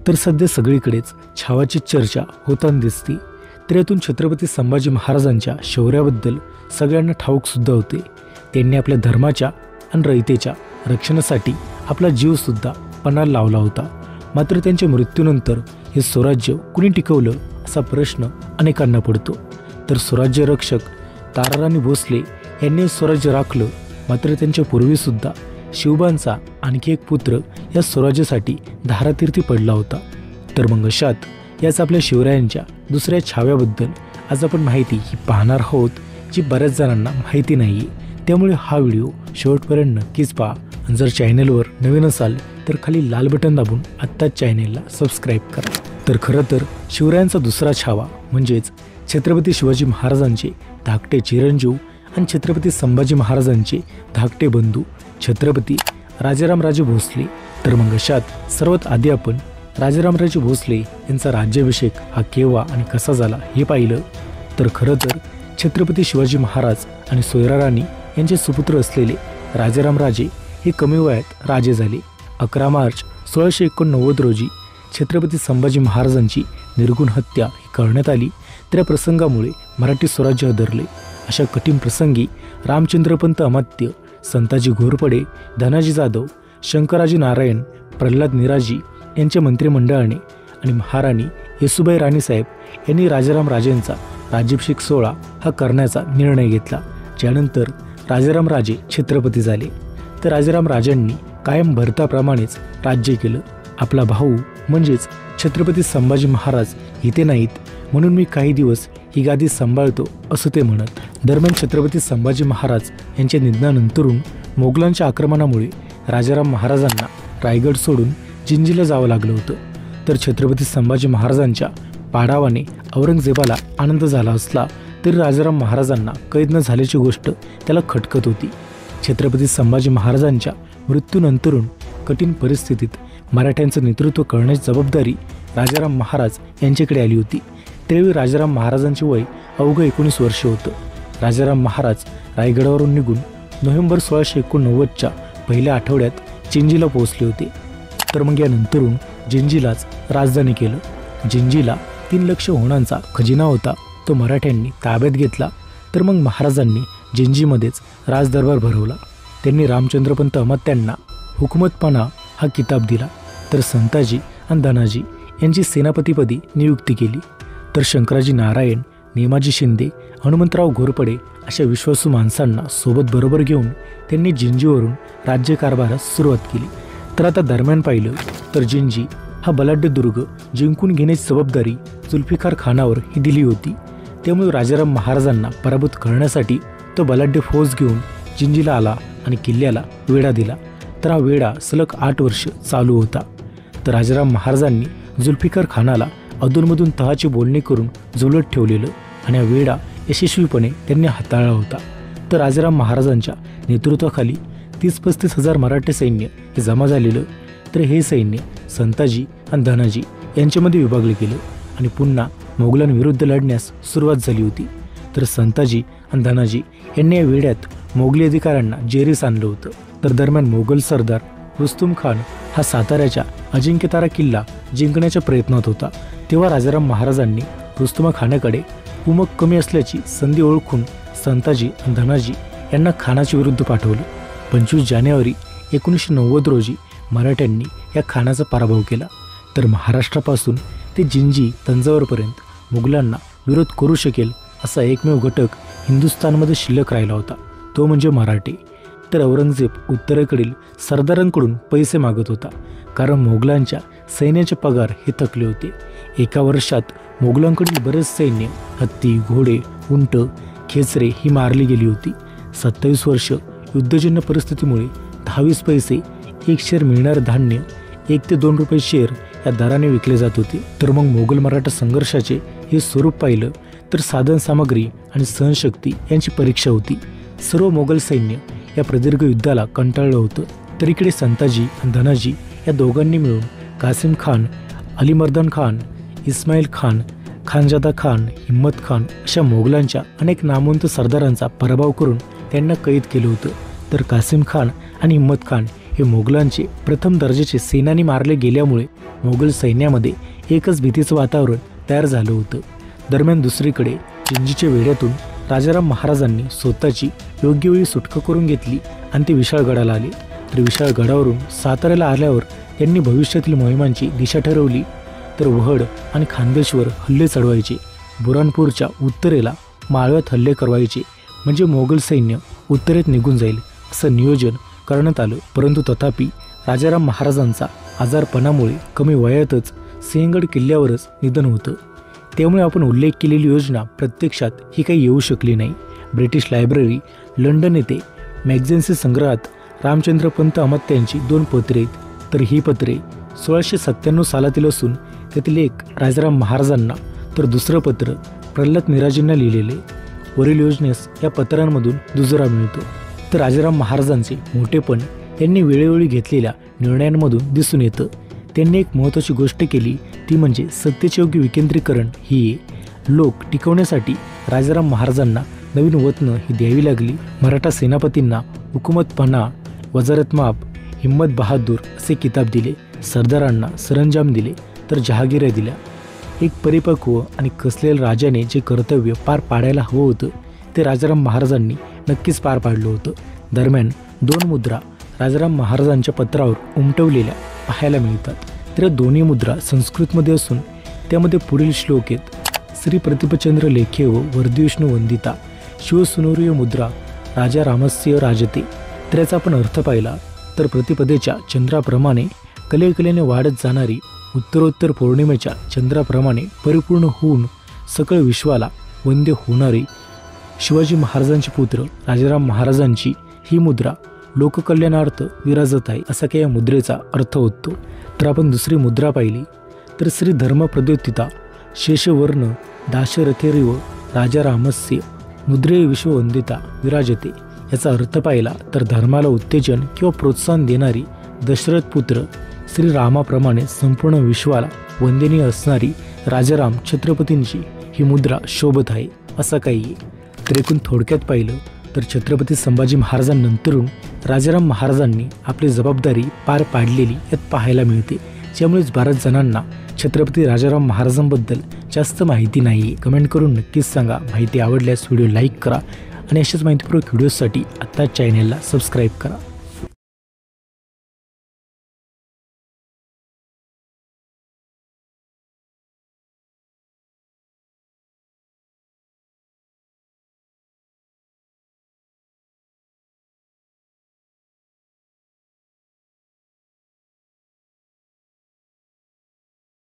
तर सध्या सगळीकडेच छावाची चर्चा होताना दिसते। तर यातून छत्रपती संभाजी महाराजांच्या शौर्याबद्दल सगळ्यांना ठाऊक सुद्धा होते। त्यांनी आपल्या धर्माच्या आणि रयतेच्या रक्षणासाठी आपला जीव सुद्धा पणाला लावला होता। मात्र त्यांच्या मृत्यूनंतर हे स्वराज्य कुणी टिकवलं असा प्रश्न अनेकांना पडतो। तर स्वराज्य रक्षक ताराराणी भोसले यांनी स्वराज्य राखलं, मात्र त्यांच्या पूर्वी सुद्धा शिवबांचा आणखी एक पुत्र या स्वराज्यासाठी धारातीर्थी पडला होता। तर मग अशात याच आपल्या शिवरायांच्या दुसऱ्या छाव्याबद्दल आज आपण माहिती ही पाहणार आहोत, जी बऱ्याच जणांना माहिती नाही। त्यामुळे हा व्हिडिओ शेवटपर्यंत नक्कीच पहा। आणि जर चॅनलवर नवीन असाल तर खाली लाल बटन दाबून आत्ताच चॅनलला सबस्क्राईब करा। तर खरं तर शिवरायांचा दुसरा छावा म्हणजेच छत्रपती शिवाजी महाराजांचे धाकटे चिरंजीव आणि छत्रपती संभाजी महाराजांचे धाकटे बंधू छत्रपती राजारामराजे भोसले। तर मग अशात सर्वात आधी आपण राजारामराजे भोसले यांचा राज्याभिषेक हा केव्हा आणि कसा झाला हे पाहिलं। तर खरं तर छत्रपती शिवाजी महाराज आणि सोयराराणी यांचे सुपुत्र असलेले राजारामराजे हे कमी वयात राजे झाले। 11 मार्च 1689 रोजी छत्रपती संभाजी महाराजांची निर्गुण हत्या ही करण्यात आली। तर या प्रसंगामुळे मराठी स्वराज्य हादरले। अशा कठीण प्रसंगी रामचंद्रपंत अमात्य, संताजी घोरपडे, धनाजी जाधव, शंकराजी नारायण, प्रल्हाद निराजी यांच्या मंत्रिमंडळाने आणि महाराणी येसुबाई राणीसाहेब यांनी राजारामराजेंचा राज्याभिषेक सोहळा हा करण्याचा निर्णय घेतला, ज्यानंतर राजारामराजे छत्रपती झाले। तर राजारामराजांनी कायम भरताप्रमाणेच राज्य केलं। आपला भाऊ म्हणजेच छत्रपती संभाजी महाराज इथे नाहीत म्हणून मी काही दिवस ही गादी सांभाळतो असं ते म्हणत। दरम्यान छत्रपती संभाजी महाराज यांच्या निधनानंतरून मोगलांच्या आक्रमणामुळे राजाराम महाराजांना रायगड सोडून जिंजीला जावं लागलं होतं। तर छत्रपती संभाजी महाराजांच्या पाडावाने औरंगजेबाला आनंद झाला असला तरी राजाराम महाराजांना कैद न झाल्याची गोष्ट त्याला खटकत होती। छत्रपती संभाजी महाराजांच्या मृत्यूनंतरून कठीण परिस्थितीत मराठ्यांचं नेतृत्व करण्याची जबाबदारी राजाराम महाराज यांच्याकडे आली होती। त्यावेळी राजाराम महाराजांचे वय अवघं 19 वर्ष होतं। राजाराम महाराज रायगडावरून निघून नोव्हेंबर 1689च्या पहिल्या आठवड्यात जिंजीला पोहोचले होते। तर मग यानंतरून जिंजीलाच राजधानी केलं। जिंजीला 3 लाख होणांचा खजिना होता, तो मराठ्यांनी ताब्यात घेतला। तर मग महाराजांनी जिंजीमध्येच राजदरबार भरवला। त्यांनी रामचंद्रपंत अमात्यांना हुकूमतपणा हा किताब दिला। तर संताजी आणि धनाजी यांची सेनापतीपदी नियुक्ती केली। तर शंकराजी नारायण, नेमाजी शिंदे, हनुमंतराव घोरपडे अशा विश्वासू माणसांना सोबत बरोबर घेऊन त्यांनी जिंजीवरून राज्यकारभारास सुरुवात केली। तर आता दरम्यान पाहिलं तर जिंजी हा बलाढ्य दुर्ग जिंकून घेण्याची जबाबदारी जुल्फिकार खानावर ही दिली होती। त्यामुळे राजाराम महाराजांना पराभूत करण्यासाठी तो बलाढ्य फौज घेऊन जिंजीला आला आणि किल्ल्याला वेढा दिला। तर हा वेढा सलग 8 वर्ष चालू होता। तर राजाराम महाराजांनी जुल्फिकार खानाला अधूनमधून तहाची बोलणी करून जुलत ठेवलेलं आणि हा वेढा यशस्वीपणे त्यांनी हाताळला होता। तर राजाराम महाराजांच्या नेतृत्वाखाली 30-35 हजार मराठी सैन्य हे जमा झालेलं। तर हे सैन्य संताजी आणि धनाजी यांच्यामध्ये विभागलं गेलं आणि पुन्हा मोगलांविरुद्ध लढण्यास सुरुवात झाली होती। तर संताजी आणि धनाजी यांनी या वेढ्यात मोगली अधिकाऱ्यांना जेरीस आणलं होतं। तर दरम्यान मोगल सरदार रुस्तुम खान हा साताऱ्याच्या अजिंक्यतारा किल्ला जिंकण्याच्या प्रयत्नात होता। तेव्हा राजाराम महाराजांनी रुस्तुम खानाकडे कुमक कमी असल्याची संधी ओळखून संताजी आणि धनाजी यांना खानाच्या विरुद्ध पाठवलं। 25 जानेवारी 1990 रोजी मराठ्यांनी या खानाचा पराभव केला। तर महाराष्ट्रापासून ते जिंजी तंजावरपर्यंत मुघलांना विरोध करू शकेल असा एकमेव घटक हिंदुस्थानमध्ये शिल्लक राहिला होता, तो म्हणजे मराठे। तर औरंगजेब उत्तरेकडील सरदारांकडून पैसे मागत होता, कारण मोगलांच्या सैन्याचे पगार हे थकले होते। एका वर्षात मोगलांकडील बरेच सैन्य, हत्ती, घोडे, उंट, खेचरे ही मारली गेली होती। 27 वर्ष युद्धजन्य परिस्थितीमुळे 10-20 पैसे एक शेर मिळणारे धान्य 1 ते 2 रुपये शेर या दराने विकले जात होते। तर मग मोगल मराठा संघर्षाचे हे स्वरूप पाहिलं तर साधन सामग्री आणि सहनशक्ती यांची परीक्षा होती। सर्व मोगल सैन्य या प्रदीर्घ युद्धाला कंटाळलं होतं। तर इकडे संताजी आणि धनाजी या दोघांनी मिळून कासिम खान, अलीमर्दन खान, इस्माईल खान, खानजादा खान, हिम्मत खान अशा मोगलांच्या अनेक नामवंत सरदारांचा पराभव करून त्यांना कैद केलं होतं। तर कासिम खान आणि हिम्मत खान हे मोगलांचे प्रथम दर्जाचे सेनानी मारले गेल्यामुळे मोगल सैन्यामध्ये एकच भीतीचं वातावरण तयार झालं होतं। दरम्यान दुसरीकडे चिंचीच्या वेढ्यातून राजाराम महाराजांनी स्वतःची योग्य वेळी सुटका करून घेतली आणि ते विशाळगडाला आले। तर विशाळगडावरून साताऱ्याला आल्यावर त्यांनी भविष्यातील मोहिमांची दिशा ठरवली। तर वहड आणि खानदेशवर हल्ले चढवायचे, बुरानपूरच्या उत्तरेला माळव्यात हल्ले करवायचे, म्हणजे मोगल सैन्य उत्तरेत निघून जाईल असं नियोजन करण्यात आलं। परंतु तथापि राजाराम महाराजांचा आजारपणामुळे कमी वयातच सिंहगड किल्ल्यावरच निधन होतं। त्यामुळे आपण उल्लेख केलेली योजना प्रत्यक्षात ही काही येऊ शकली नाही। ब्रिटिश लायब्ररी लंडन येथे मॅगझेन्सी संग्रहात रामचंद्र पंत अमात्यांची 2 पत्रे आहेत। तर ही पत्रे 1697 सालातील असून त्यातील एक राजाराम महाराजांना तर दुसरं पत्र प्रल्हाद निराजींना लिहिलेले। वरील योजनेस या पत्रांमधून दुजोरा मिळतो। तर राजाराम महाराजांचे मोठेपण त्यांनी वेळोवेळी घेतलेल्या निर्णयांमधून दिसून येतं। त्यांनी एक महत्त्वाची गोष्ट केली ती म्हणजे सत्तेचे योग्य विकेंद्रीकरण ही लोक टिकवण्यासाठी राजाराम महाराजांना नवीन वतनं ही द्यावी लागली। मराठा सेनापतींना हुकुमतपणा, वजारत माप, हिम्मत बहादूर असे किताब दिले, सरदारांना सरंजाम दिले, तर जहागिऱ्या दिल्या। एक परिपक्व आणि कसलेल्या राजाने जे कर्तव्य पार पाडायला हवं होतं ते राजाराम महाराजांनी नक्कीच पार पाडलं होतं। दरम्यान 2 मुद्रा राजाराम महाराजांच्या पत्रावर उमटवलेल्या पाहायला मिळतात। तर दोन्ही मुद्रा संस्कृतमध्ये असून त्यामध्ये पुढील श्लोक आहेत। श्री प्रतिपचंद्र लेखे व वर्धिष्णू वंदिता शिवसुनूर्य मुद्रा राजा रामस्य राजते। तर याचा आपण अर्थ पाहिला तर प्रतिपदेच्या चंद्राप्रमाणे कलेकलेने वाढत जाणारी, उत्तरोत्तर पौर्णिमेच्या चंद्राप्रमाणे परिपूर्ण होऊन सकळ विश्वाला वंद्य होणारी शिवाजी महाराजांचे पुत्र राजाराम महाराजांची ही मुद्रा लोककल्याणार्थ विराजत आहे असा काही या मुद्रेचा अर्थ होतो। तर आपण दुसरी मुद्रा पाहिली तर श्री धर्म प्रद्योतिता शेषवर्ण दाशरथेरिव राजारामस्य मुद्रे विश्ववंदिता विराजते। याचा अर्थ पाहिला तर धर्माला उत्तेजन किंवा प्रोत्साहन देणारी, दशरथ पुत्र श्रीरामाप्रमाणे संपूर्ण विश्वाला वंदनीय असणारी राजाराम छत्रपतींची ही मुद्रा शोभत आहे असं काही। तर एकूण थोडक्यात पाहिलं तर छत्रपती संभाजी महाराजांनंतरून राजाराम महाराजांनी आपली जबाबदारी पार पाडलेली यात पाहायला मिळते। त्यामुळेच बऱ्याच जणांना छत्रपती राजाराम महाराजांबद्दल जास्त माहिती नाही। कमेंट करून नक्कीच सांगा। माहिती आवडल्यास व्हिडिओ लाईक करा आणि अशाच माहितीपूर्वक व्हिडिओसाठी आत्ताच चॅनेलला सबस्क्राईब करा।